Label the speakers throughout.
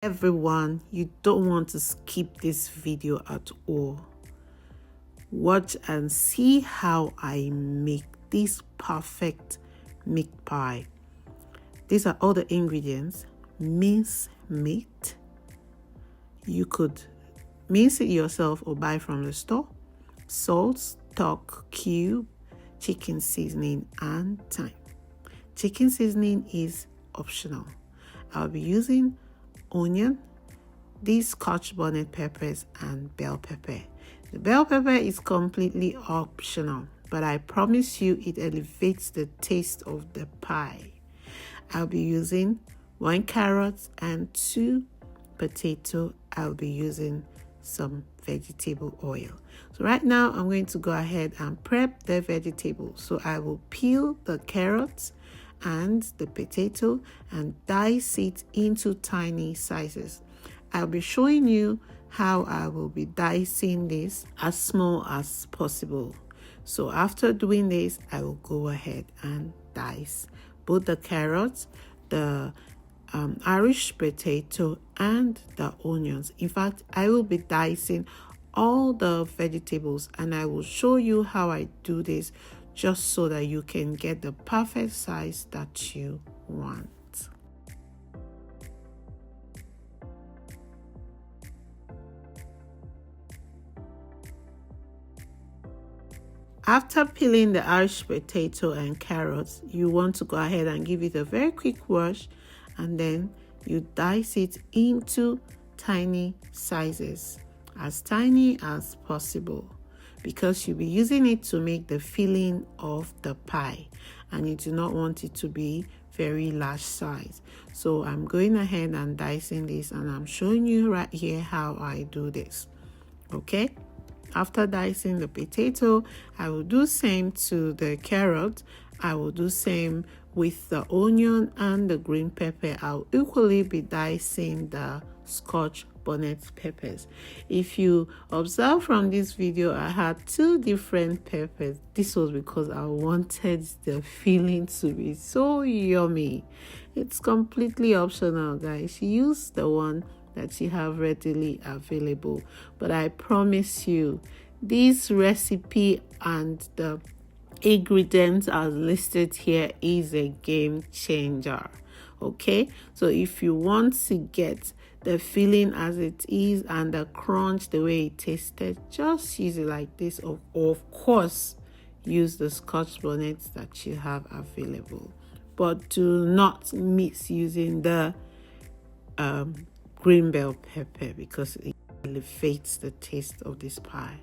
Speaker 1: Everyone, you don't want to skip this video at all. Watch and see how I make this perfect meat pie. These are all the ingredients. Mince meat. You could mince it yourself or buy from the store. Salt, stock cube, chicken seasoning, and thyme. Chicken seasoning is optional. I'll be using onion, these Scotch bonnet peppers, and bell pepper. The bell pepper is completely optional, but I promise you it elevates the taste of the pie. I'll be using 1 carrot and 2 potato. I'll be using some vegetable oil. So right now I'm going to go ahead and prep the vegetables. So I will peel the carrots and the potato and dice it into tiny sizes. I'll be showing you how I will be dicing this as small as possible. So after doing this, I will go ahead and dice both the carrots, the Irish potato, and the onions. In fact, I will be dicing all the vegetables, and I will show you how I do this just so that you can get the perfect size that you want. After peeling the Irish potato and carrots, you want to go ahead and give it a very quick wash, and then you dice it into tiny sizes, as tiny as possible, because you'll be using it to make the filling of the pie and you do not want it to be very large size. So I'm going ahead and dicing this, and I'm showing you right here how I do this. Okay, after dicing the potato, I will do same to the carrot. I will do same with the onion and the green pepper. I'll equally be dicing the Scotch bonnet peppers. If you observe from this video, I had 2 different peppers. This was because I wanted the filling to be so yummy. It's completely optional, guys. Use the one that you have readily available, but I promise you this recipe and the ingredients as listed here is a game changer. Okay, so if you want to get the filling as it is and the crunch the way it tasted, just use it like this. Of course, use the Scotch bonnets that you have available, but do not miss using the green bell pepper because it elevates the taste of this pie.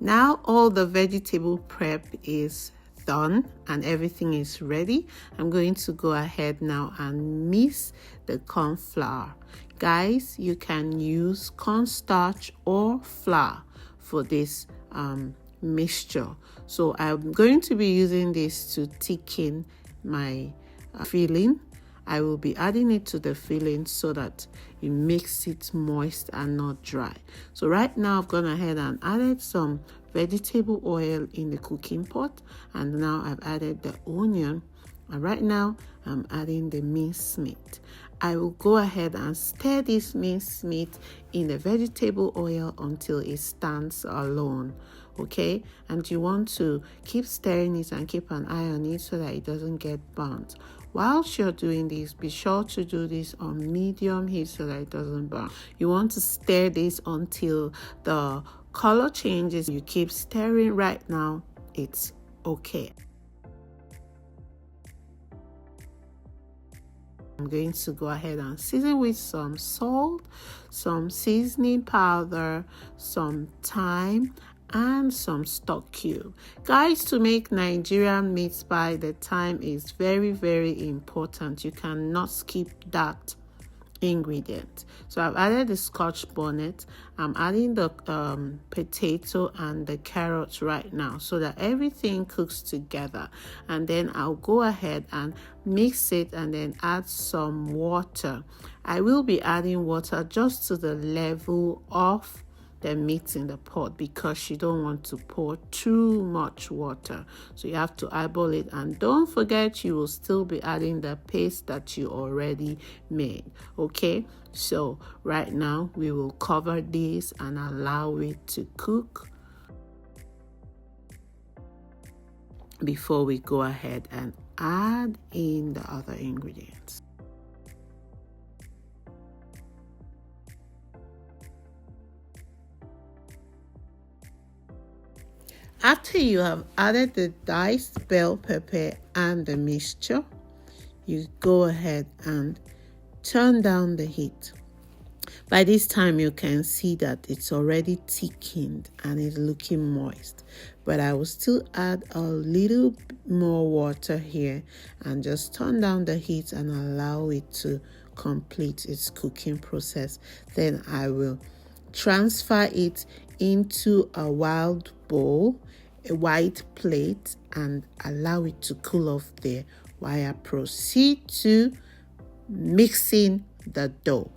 Speaker 1: Now all the vegetable prep is done and everything is ready. I'm going to go ahead now and mix the corn flour. Guys, you can use cornstarch or flour for this mixture. So I'm going to be using this to thicken my filling. I will be adding it to the filling so that it makes it moist and not dry. So right now I've gone ahead and added some vegetable oil in the cooking pot, and now I've added the onion, and right now I'm adding the minced meat. I will go ahead and stir this minced meat in the vegetable oil until it stands alone. Okay, and you want to keep stirring it and keep an eye on it so that it doesn't get burnt. Whilst you're doing this, be sure to do this on medium heat so that it doesn't burn. You want to stir this until the color changes. You keep stirring. Right now it's okay. I'm going to go ahead and season with some salt, some seasoning powder, some thyme, and some stock cube. Guys, to make Nigerian meat pie, the thyme is very, very important. You cannot skip that ingredient. So I've added the scotch bonnet. I'm adding the potato and the carrots right now so that everything cooks together, and then I'll go ahead and mix it and then add some water. I will be adding water just to the level of the meat in the pot because you don't want to pour too much water. So you have to eyeball it, and don't forget you will still be adding the paste that you already made. Okay, so right now we will cover this and allow it to cook before we go ahead and add in the other ingredients. After you have added the diced bell pepper and the mixture, you go ahead and turn down the heat. By this time, you can see that it's already thickened and it's looking moist. But I will still add a little more water here and just turn down the heat and allow it to complete its cooking process. Then I will transfer it into a wild bowl, a white plate, and allow it to cool off there while I proceed to mixing the dough.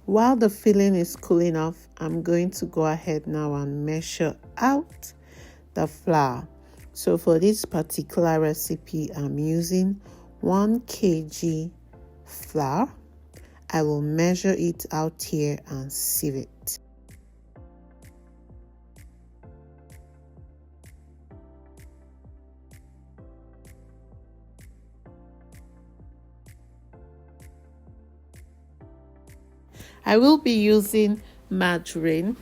Speaker 1: While the filling is cooling off, I'm going to go ahead now and measure out the flour. So for this particular recipe, I'm using 1 kg flour. I will measure it out here and sieve it. I will be using margarine.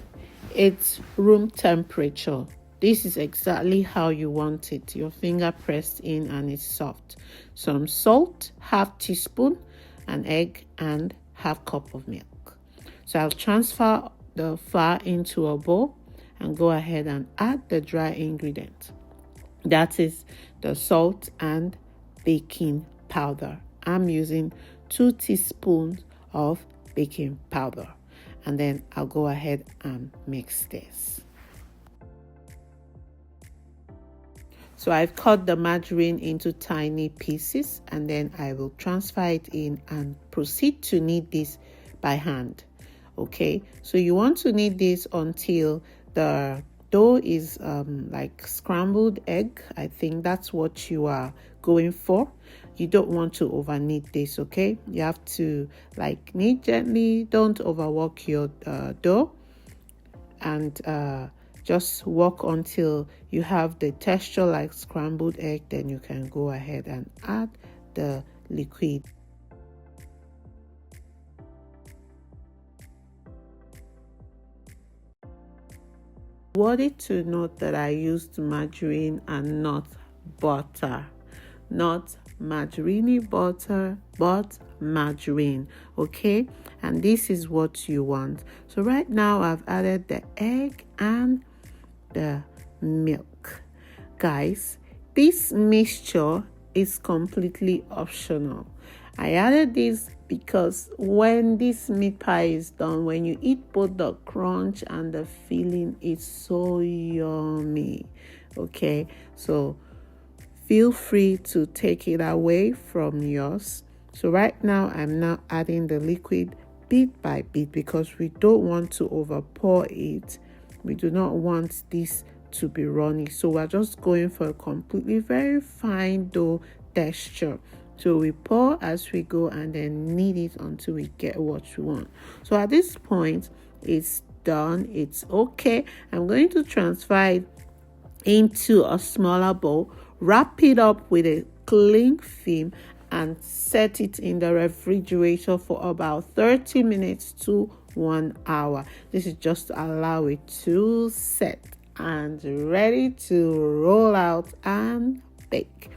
Speaker 1: It's room temperature. This is exactly how you want it. Your finger pressed in and it's soft. Some salt, half teaspoon, an egg, and half cup of milk. So I'll transfer the flour into a bowl and go ahead and add the dry ingredients. That is the salt and baking powder. I'm using 2 teaspoons of baking powder, and then I'll go ahead and mix this. So I've cut the margarine into tiny pieces, and then I will transfer it in and proceed to knead this by hand. Okay, so you want to knead this until the dough is like scrambled egg. I think that's what you are going for. You don't want to over knead this, okay? You have to like knead gently. Don't overwork your dough, and just work until you have the texture like scrambled egg. Then you can go ahead and add the liquid. Worthy to note that I used margarine and not butter. Not margarine butter, but margarine, okay? And this is what you want. So right now I've added the egg and the milk. Guys, this mixture is completely optional. I added this because when this meat pie is done, when you eat both the crunch and the filling, it's so yummy. Okay, so feel free to take it away from yours. So right now I'm now adding the liquid bit by bit because we don't want to over pour it. We do not want this to be runny, so we're just going for a completely very fine dough texture. So we pour as we go and then knead it until we get what we want. So at this point it's done, it's okay. I'm going to transfer it into a smaller bowl, wrap it up with a cling film and set it in the refrigerator for about 30 minutes to 1 hour. This is just to allow it to set and ready to roll out and bake.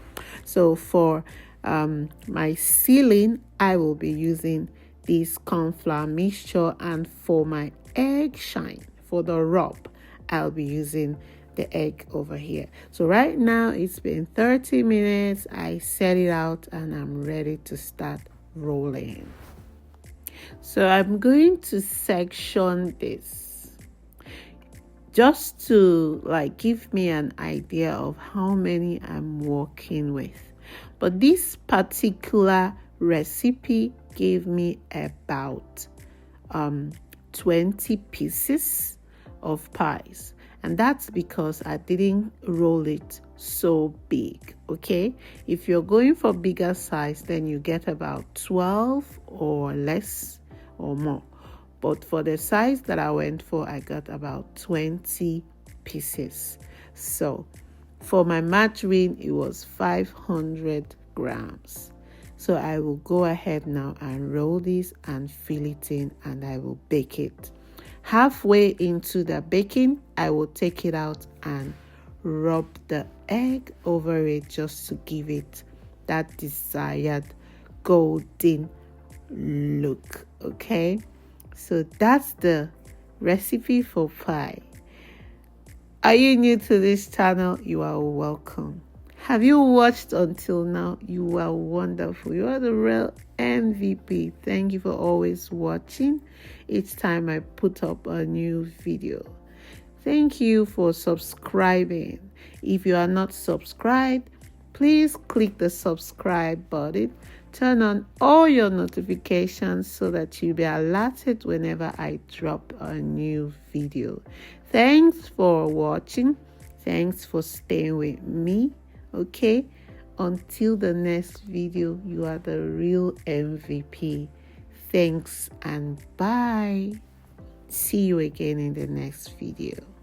Speaker 1: So for my sealing, I will be using this corn flour mixture, and for my egg shine, for the rub, I'll be using the egg over here. So right now it's been 30 minutes. I set it out and I'm ready to start rolling. So I'm going to section this just to give me an idea of how many I'm working with. But this particular recipe gave me about 20 pieces of pies. And that's because I didn't roll it so big, okay? If you're going for bigger size, then you get about 12 or less or more. But for the size that I went for, I got about 20 pieces. So for my margarine, it was 500 grams. So I will go ahead now and roll this and fill it in, and I will bake it. Halfway into the baking, I will take it out and rub the egg over it just to give it that desired golden look, okay? So that's the recipe for pie. Are you new to this channel? You are welcome. Have you watched until now? You are wonderful. You are the real MVP. Thank you for always watching each time I put up a new video. Thank you for subscribing. If you are not subscribed, please click the subscribe button. Turn on all your notifications so that you'll be alerted whenever I drop a new video. Thanks for watching. Thanks for staying with me. Okay, until the next video, you are the real MVP. Thanks and bye. See you again in the next video.